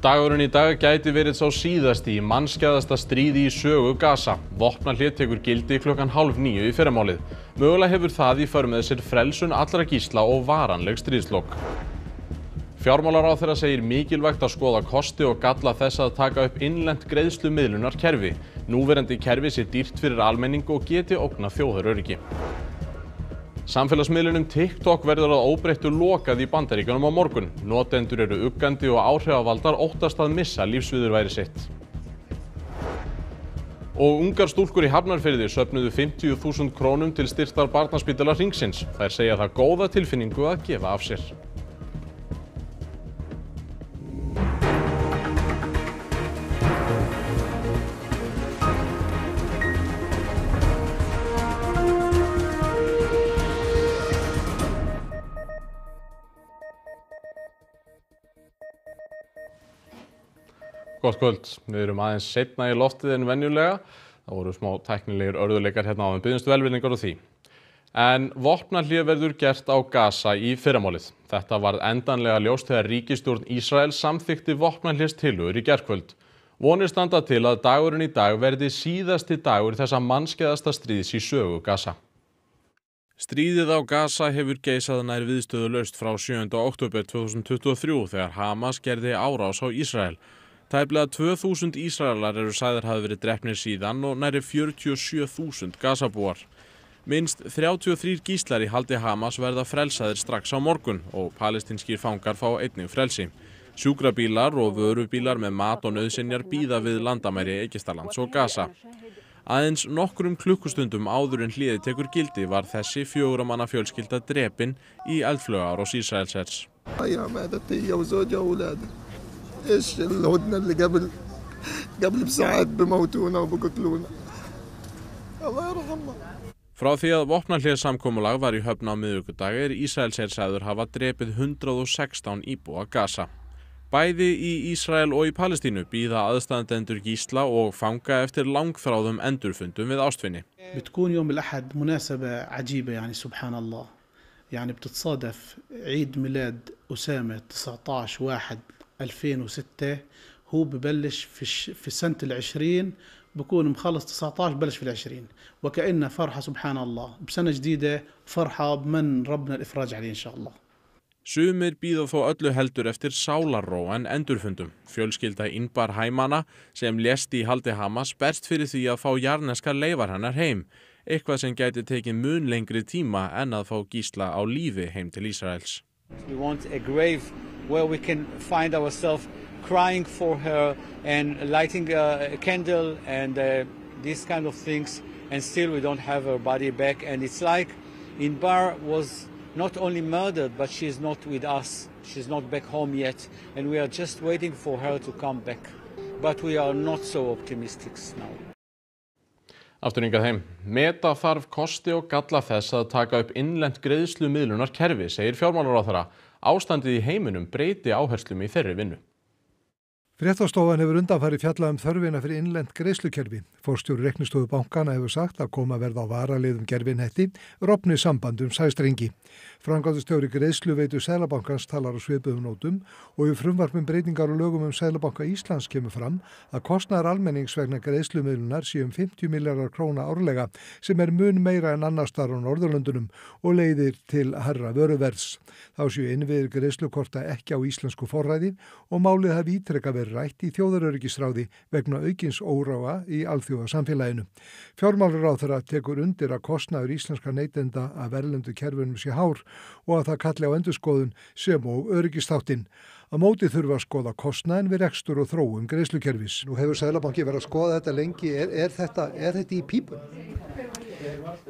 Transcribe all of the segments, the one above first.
Dagurinn í dag gæti verið sá síðasti í mannskæðasta stríði í sögu Gaza. Vopnahlé tekur gildi klukkan 8:30 í fyrramálið. Mögulega hefur það í för með sér frelsun allra gísla og varanleg stríðslok. Fjármálaráðherra segir mikilvægt að skoða kosti og galla þess að taka upp innlent greiðslumiðlunarkerfi. Núverandi kerfi sé dýrt fyrir almenning og geti ógnað þjóðaröryggi. Samfélagsmiðlunum TikTok verður að óbreyttu lokað í Bandaríkjunum á morgun. Notendur eru uggandi og áhrifavaldar óttast að missa lífsviðurværi sitt. Og ungar stúlkur í Hafnarfirði söfnuðu 50.000 krónum til styrktar barnaspítala Hringsins. Þær segja það góða tilfinningu að gefa af sér. Gott kvöld. Við erum aðeins seinna í loftið en venjulega. Það voru smá tæknilegir örðuleikar hérna á en biðjumst velvirðingar á því. En vopnahlé verður gert á Gaza í fyrramálið. Þetta varð endanlega ljóst þegar ríkisstjórn Ísraels samþykkti vopnahléstillögur í gærkvöld. Vonir standa til að dagurinn í dag verði síðasti dagur þessa mannskæðasta stríðs í sögu Gaza. Stríðið á Gaza hefur geisað nær viðstöðulaust frá 7. október 2023 þegar Hamas gerði árás á Ísrael. Tæplega 2.000 Ísraelar eru sagðir hafa verið drepnir síðan og nærri 47.000 Gazabúar. Minnst 33 gíslar í haldi Hamas verða frelsaðir strax á morgun og palestínskir fangar fá einnig frelsi. Sjúkrabílar og vörubílar með mat og nauðsynjar bíða við landamæri Egyptalands og Gaza. Aðeins nokkrum klukkustundum áður en hléið tekur gildi var þessi 4 manna fjölskylda drepin í eldflaugaárás Ísraelshers. ايش الهدنه اللي قبل بساعات بموتونا وبقتلونا الله يرحمنا. Frá því að vopnahléssamkomulag var í höfn á miðvikudag Ísraelshersaður hafa drepið 116 íbúa Gaza. Bæði í Ísrael og í Palestínu bíða aðstandendur gísla og fanga eftir langþráðum endurfundum við ástvinni. بتكون يوم الأحد مناسبة عجيبة يعني سبحان الله. يعني بتتصادف عيد ميلاد أسامة 19/1/2006 هو ببلش في سنة 20 بكون مخلص 19 بلش في 20 وكأنها فرحة سبحان الله بسنة جديدة فرحة بمن ربنا الإفراج عليه إن شاء الله. Sumir bíða þó öllu heldur eftir sálarró en endurfundum. Fjölskylda Inbar Haimana sem lést í haldi Hamas berst fyrir því að fá jarðneskar leifar hennar heim. Eitthvað sem gæti tekið mun lengri tíma en að fá gísla á lífi heim til Ísraels. We want a grave where we can find ourselves crying for her and lighting a candle and these kind of things, and still we don't have her body back. And it's like Inbar was not only murdered, but she's not with us. She's not back home yet, and we are just waiting for her to come back. But we are not so optimistic now. Aftur hingað heim. Meta þarf kosti og galla þess að taka upp innlent greiðslumiðlunarkerfi, segir fjármálaráðherra. Ástandið í heiminum breyti áherslum í þeirri vinnu. Fréttastofan hefur undanfarið fjallað þörfina fyrir innlent greiðslukerfi. Forstjóri reiknistofu bankana hefur sagt að koma verða á varaliðum gerfinhetti, rofni sambandum sæstrengi. Framkvæmdastjóri greiðsluveitu Seðlabankans talar á svipuðum nótum og í frumvarpum breytingar og lögum Seðlabanka Íslands kemur fram að kostnaður almennings vegna greiðslumiðlunar sé 50 milljarðar króna árlega sem mun meira en annars staðar á Norðurlöndunum og leiðir til hærra vöruverðs. Þá séu innviðir greiðslukorta ekki á íslensku forræði og málið hafi ítrekað verið rætt í þjóðaröryggisráði vegna aukins óráa í alþjóðasamfélaginu. Fjármálaráðherra tekur undir að kostnaður íslenska neytenda að erlendu kerfunum sé hár og að það kalli á endurskoðun sem og öryggisþáttinn. Á móti þurfa að skoða kostnaðinn við rekstur og þróun greiðslukerfis. Nú hefur Seðlabanki verið að skoða þetta lengi. Er þetta í pípun?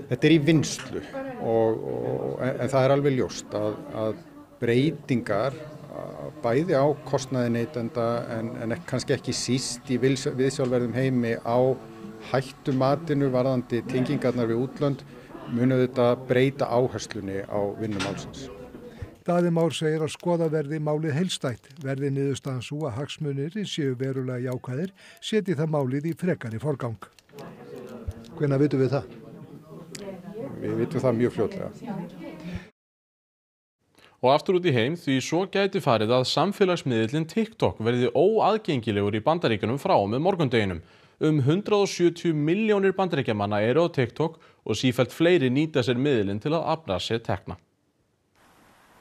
Þetta er í vinnslu en það er alveg ljóst að breytingar bæði á kostnaði neytenda en kannski ekki síst í viðsjálfverðum heimi á hættumatinu varðandi tengingarnar við útlönd munu þetta breyta áherslunni á vinnumálsins. Daði Már segir að skoða verði málið heildstætt. Verði niðurstaðan sú að hagsmunir séu verulega jákvæðir, setji það málið í frekari forgang. Hvenær vitum við það? Við vitum það mjög fljótlega. Og aftur út í heim því svo gæti farið að samfélagsmiðillinn TikTok verði óaðgengilegur í Bandaríkjunum frá og með morgundeginum. 170 milljónir bandaríkjamanna eru á TikTok og sífellt fleiri nýta sér miðilinn til að afla sér tekna.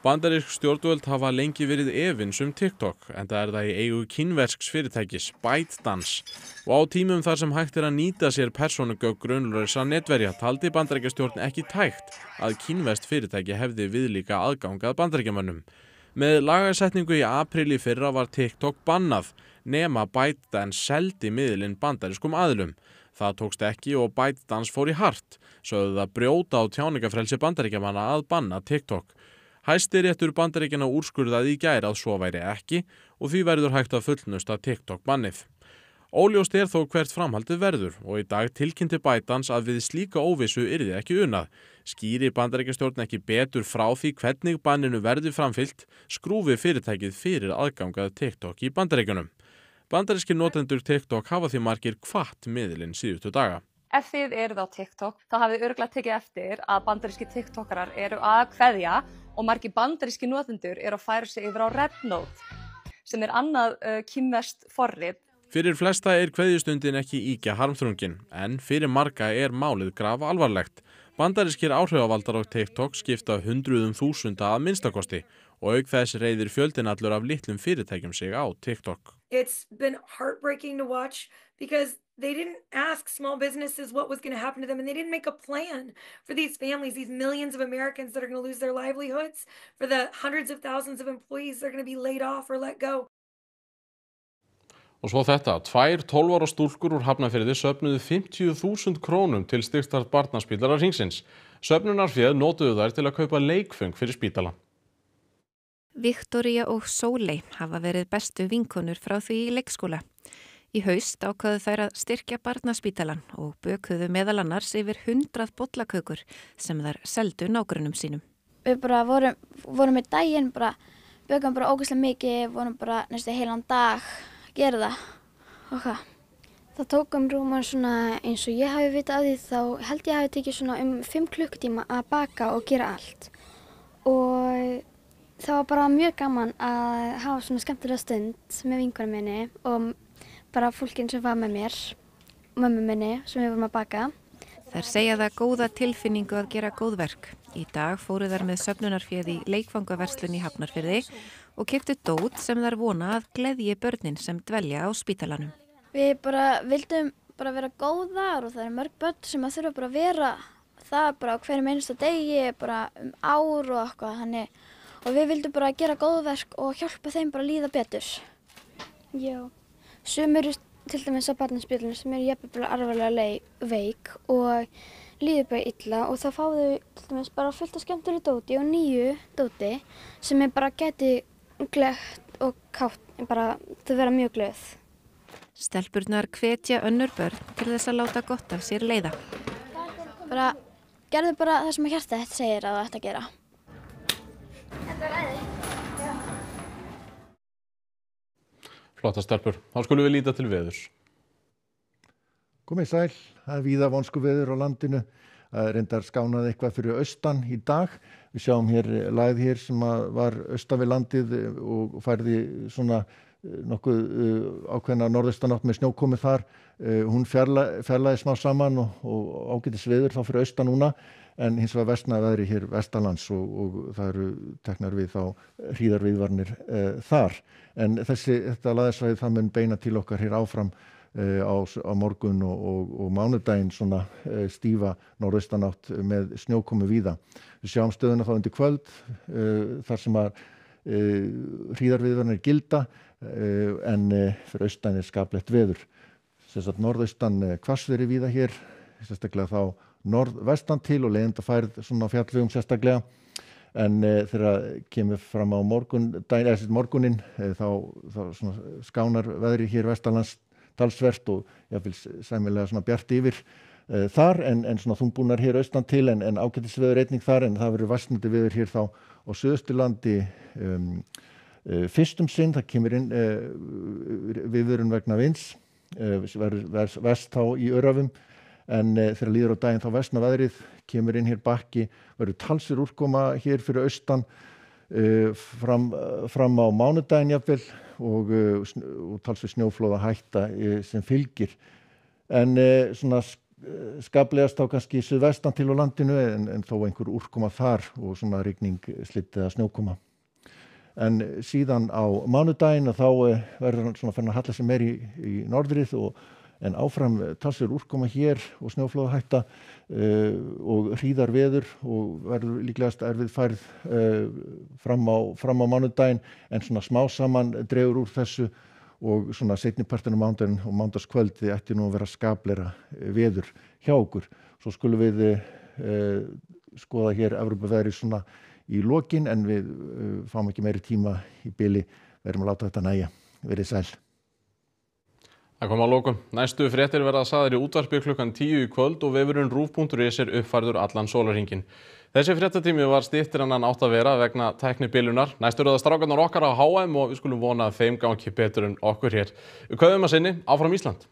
Bandarísk stjórnvöld hafa lengi verið efins TikTok, enda það í eigu kínversks fyrirtækis ByteDance. Og á tímum þar sem hægt að nýta sér persónugögn grunlausra netverja taldi Bandaríkjastjórn ekki tækt að kínverskt fyrirtæki hefði viðlíka aðgang að Bandaríkjamönnum. Með lagasetningu í apríl í fyrra var TikTok bannað, nema ByteDance seldi miðilinn bandarískum aðilum. Það tókst ekki og ByteDance fór í hart, sögðu það brjóta á tjáningafrelsi Bandaríkjamanna að banna TikTok. Hæstiréttur Bandaríkjanna úrskurðaði í gær að svo væri ekki og því verður hægt að fullnusta TikTok bannið. Óljóst þó hvert framhaldið verður og í dag tilkynnti ByteDance að við slíka óvissu yrði ekki unað. Skýri Bandaríkjastjórn ekki betur frá því hvernig banninu verði framfylgt, skrúfi fyrirtækið fyrir aðgangað TikTok í Bandaríkjunum. Bandarískir notendur TikTok hafa því margir hvatt miðilinn síðustu daga. Ef þið eruð á TikTok, þá hafið örugglega tekið eftir að bandaríski TikTokarar eru að kveðja og margir bandaríski notendur eru að færa sig yfir á Rednote, sem annað kínverskt forrit. Fyrir flesta kveðjustundin ekki ýkja harmþrungin, en fyrir marga málið graf alvarlegt. Bandarískir áhrifavaldar á TikTok skipta hundruðum þúsunda að minnstakosti og auk þess reiðir fjöldinn allur af litlum fyrirtækjum sig á TikTok. It's been heartbreaking to watch because they didn't ask small businesses what was going to happen to them, and they didn't make a plan for these families, these millions of Americans that are going to lose their livelihoods, for the hundreds of thousands of employees that are going to be laid off or let go. Og svo þetta, 2 12 ára stúlkur úr Hafnarfirði söfnuðu 50.000 krónum til styrktar barnaspítala Hringsins. Söfnunarféð notuðu þær til að kaupa leikföng fyrir spítalann. Viktoría og Sóley hafa verið bestu vinkonur frá því í leikskóla. Í haust ákváðu þær að styrkja barnaspítalann og bökuðu meðal annars yfir 100 bollakökur sem þær seldu nágrunum sínum. Við bara vorum í daginn, bökum ógeðslega mikið, vorum næstu heilan dag að gera það. Og hvað? Það tók rúman svona eins og ég hafi vitað af því, þá held ég hafi tekið svona 5 klukkutíma að baka og gera allt. Og það var bara mjög gaman að hafa svona skemmtilega stund með vinkonum minni og bara fólkin sem var með mér, mömmu minni sem við vorum að baka. Þær segja það góða tilfinningu að gera góðverk. Í dag fóru þær með söfnunarféð í leikfangaverslun í Hafnarfirði og keyptu dót sem þær vona að gleðji börnin sem dvelja á spítalanum. Við vildum vera góðar og það mörg börn sem að þurfa að vera það á hverjum einasta degi, ár og eitthvað þannig. Og við vildum gera góðverk og hjálpa þeim líða betur. Já. Sumir til dæmis á barnaspítalunum sem jafnvel alvarlega veik og líður illa og þá fá þau til dæmis fullt af skemmtilegu dóti og nýju dóti sem gæti glegt og kátt, þau vera mjög glöð. Stelpurnar hvetja önnur börn til þess að láta gott af sér leiða. Gerðu það sem hjartað þitt segir að þú ætti að gera. Flotta stelpur. Þá skulum við líta til veðurs. Komið sæl, það víða vonskuveður á landinu. Það reyndar skánaði eitthvað fyrir austan í dag. Við sjáum lægð sem var austan við landið og færði svona nokkuð ákveðna norðaustanátt með snjókomi þar. Hún fjarlæði smá saman og ágætis veður þá fyrir austan núna. En hins vegar versnaði veðri hér vestanlands og það eru teknar við þá hríðarviðvarnir þar. En þetta laðarsvæði það mun beina til okkar hér áfram á morgun og mánudaginn svona stífa norðaustanátt með snjókomu víða. Við sjáum stöðuna þá undir kvöld þar sem að hríðarviðvarnir gilda en fyrir austan skaplegt veður. Norðaustan hvassviðri víða hér, sérstaklega þá norðvestan til og leiðindafærð svona fjallvegum sérstaklega. En þegar kemur fram á morguninn þá svona skánar veðri hér vestanlands talsvert og jafnvel sæmilega svona bjart yfir þar en svona þungbúnar hér austan til en ágætisveður einnig þar en það verður vaxandi veður hér þá á Suðausturlandi fyrst sinn. Það kemur inn viðvörun vegna vinds, vest þá í Öræfum. En þegar líður á daginn þá versnar veðrið, kemur inn hér bakki, verður talsverð úrkoma hér fyrir austan fram á mánudaginn jafnvel og talsvert snjóflóðahætta sem fylgir. En svona skaplegast þá kannski suðvestan til á landinu en þó einhver úrkoma þar og svona rigning, slydda eða snjókoma. En síðan á mánudaginn þá verður hann svona farin að halla sig meir í norðrið en áfram talsverð úrkoma hér og snjóflóðahætta og hríðar veður og verður líklegast erfið færð fram á mánudaginn en svona smá saman dregur úr þessu og svona seinnipartinn á mánudaginn og mánudagskvöldi ætti nú að vera skapleira veður hjá okkur. Svo skulum við skoða hér Evrópuveðrið svona í lokin en við fáum ekki meiri tíma í bili, verðum að láta þetta nægja. Verið sæl. Það kom að lokum. Næstu fréttir verða sagðar í útvarpi klukkan 10 í kvöld og vefurinn rúv.is uppfærður allan sólarhringinn. Þessi fréttatími var styttir en hann átt að vera vegna tæknibilunar. Næstu eru það strákarnir okkar á HM og við skulum vona að þeim gangi betur en okkur hér. Við kveðjum að sinni, áfram Ísland.